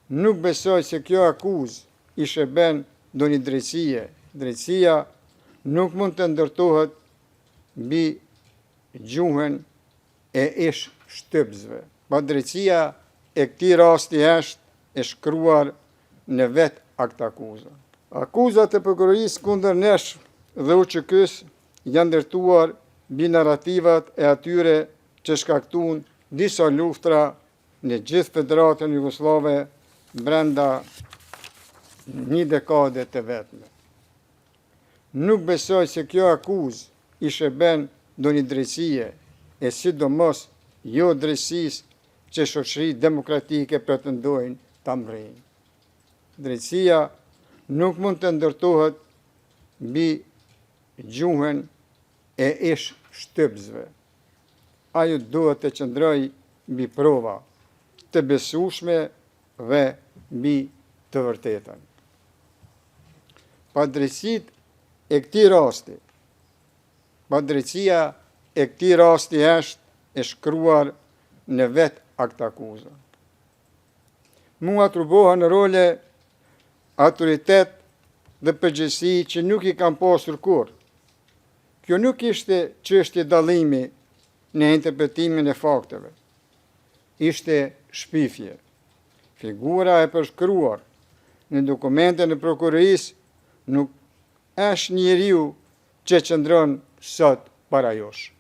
Nuk besoj se kjo akuzë i shërben ndonjë drejtësie. Drejtësia nuk mund të ndërtohet mbi gjuhën e ish shtypsve. Pa drejtësia e këtij rasti është e shkruar në vetë akt akuza. Akuzat e prokurorisë kundër nesh dhe UÇK-s janë ndërtuar mbi narrativat e atyre që shkaktuan disa luftra në gjithë Federatën Jugoslave brenda një dekade të vetme. Nuk besoj se kjo akuzë i shërben ndonjë drejtësie, e sidomos jo drejtësisë që shoqëritë demokratike pretendojnë ta mbrijnë. Drejtësia nuk mund të ndërtohet mbi gjuhën e ish shtypsve. Ajo duhet të qëndrojë mbi prova të besueshme dhe mbi të vërtetën. Padrejtësia e këtij rasti është e shkruar në vetë akt akuza. Mua atribuohen role, autoritet dhe përgjegjësi që nuk i kam pasur kurrë. Kjo nuk ishte çështje dallimi në interpretimin e fakteve. Ishte shpifje. Figura e përshkruar në dokumentin e prokurorisë nuk është njeriu që qëndron sot para jush.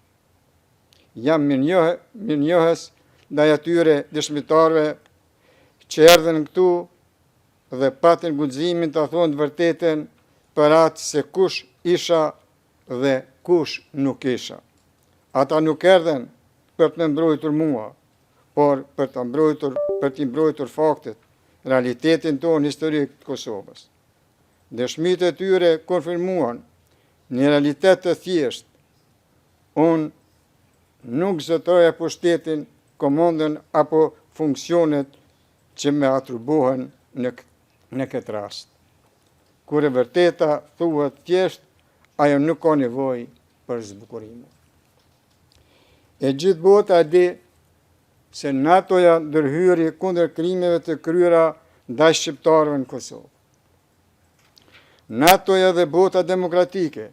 Jam mirënjohës ndaj atyre dëshmitarëve që erdhën këtu dhe patën guximin të thonë të vërtetën për atë se kush isha dhe kush nuk isha. Ata nuk erdhen për të më mbrojtur mua, por për të mbrojtur faktet, realitetin tonë historik të Kosovës. Dëshmitë e tyre konfirmuan një realitet të thjeshtë. Unë nuk zëtoja pushtetin, komandën apo funksionet që me atribuohen në këtë rast. Kur e vërteta thuhet thjesht, ajo nuk ka nevojë për zbukurime. E gjithë bota di se NATO-ja ndërhyri kundër krimeve të kryera ndaj shqiptarëve në Kosovë. NATO-ja dhe bota demokratike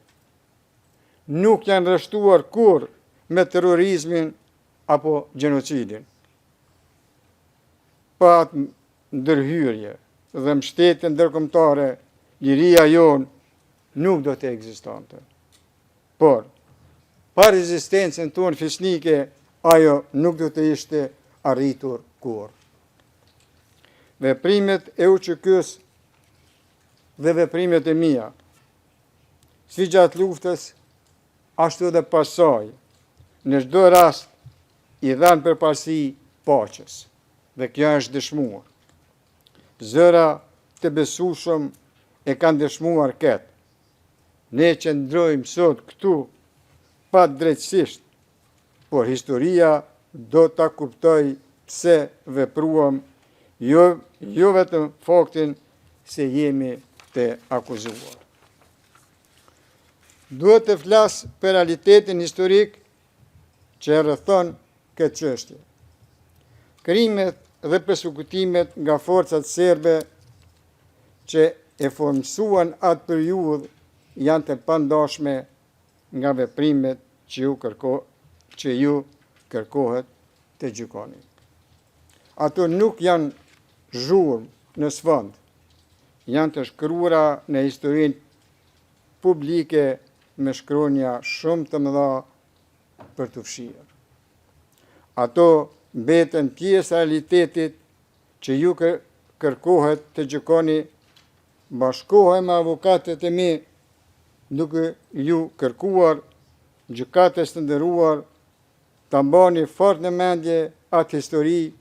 nuk janë rreshtuar kurrë me terrorizmin apo gjenocidin. Pa atë ndërhyrje dhe mbështetje ndërkombëtare, liria jonë nuk do të ekzistonte. Por, pa rezistencën tonë fisnike, ajo nuk do të ishte arritur kurrë. Veprimet e UÇK-s dhe veprimet e mia, si gjatë luftës, ashtu edhe pasaj, në çdo rast i dhanë përparësi paqes, dhe kjo është dëshmuar. Zëra të besueshëm e kanë dëshmuar këtë. Ne qëndrojmë sot këtu pa drejtësisht, por historia do ta kuptoj pse vepruam, jo vetëm faktin se jemi të akuzuar. Duhet të flas për realitetin historik që rrethon këtë çështje. Krimet dhe persekutimet nga forcat serbe që e formësuan atë periudhë janë të pandashme nga veprimet që ju kërkohet të gjykoni. Ato nuk janë zhurmë në sfond, janë të shkruara në historinë publike me shkronja shumë të mëdha për të fshirë. Ato mbeten pjesë e realitetit që ju kërkohet të gjykoni. Bashkohem me avokatët e mi duke ju kërkuar gjykatës të nderuar ta mbani fort në mendje atë histori,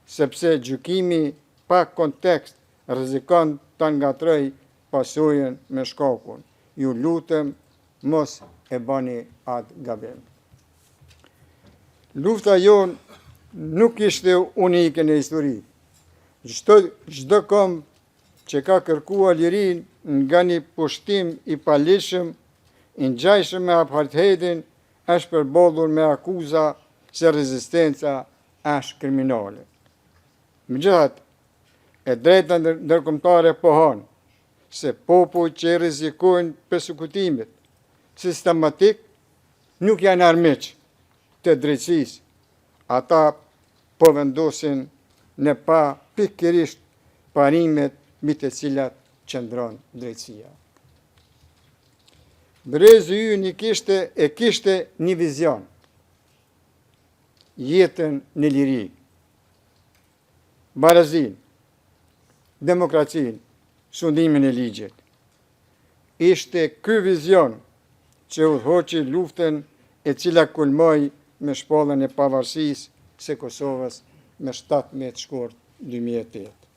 sepse gjykimi pa kontekst rrezikon ta ngatroj pasojën me shkakun. Ju lutem mos e bani atë gabim. Lufta jonë nuk ishte unike në histori. Çdo kom që ka kërkuar lirinë nga një pushtim i paligjshëm, i ngjajshëm me apartheidin, është përballur me akuza se rezistenca është kriminale. Megjithatë, E drejta ndërkombëtare pohon se popujt që rrezikojnë persekutimet sistematik nuk janë armiq të drejtësisë. Ata po vendosin në pa pikërisht parimet mbi të cilat qëndron drejtësia. Brezi ynë kishte një vizion, jetën në liri, barazin, demokracin, sundimin e ligjit. Ishte ky vizion që udhëhoqi luftën e cila kulmoi me shpalljen e pavarësisë së Kosovës me 17 shkurt 2008.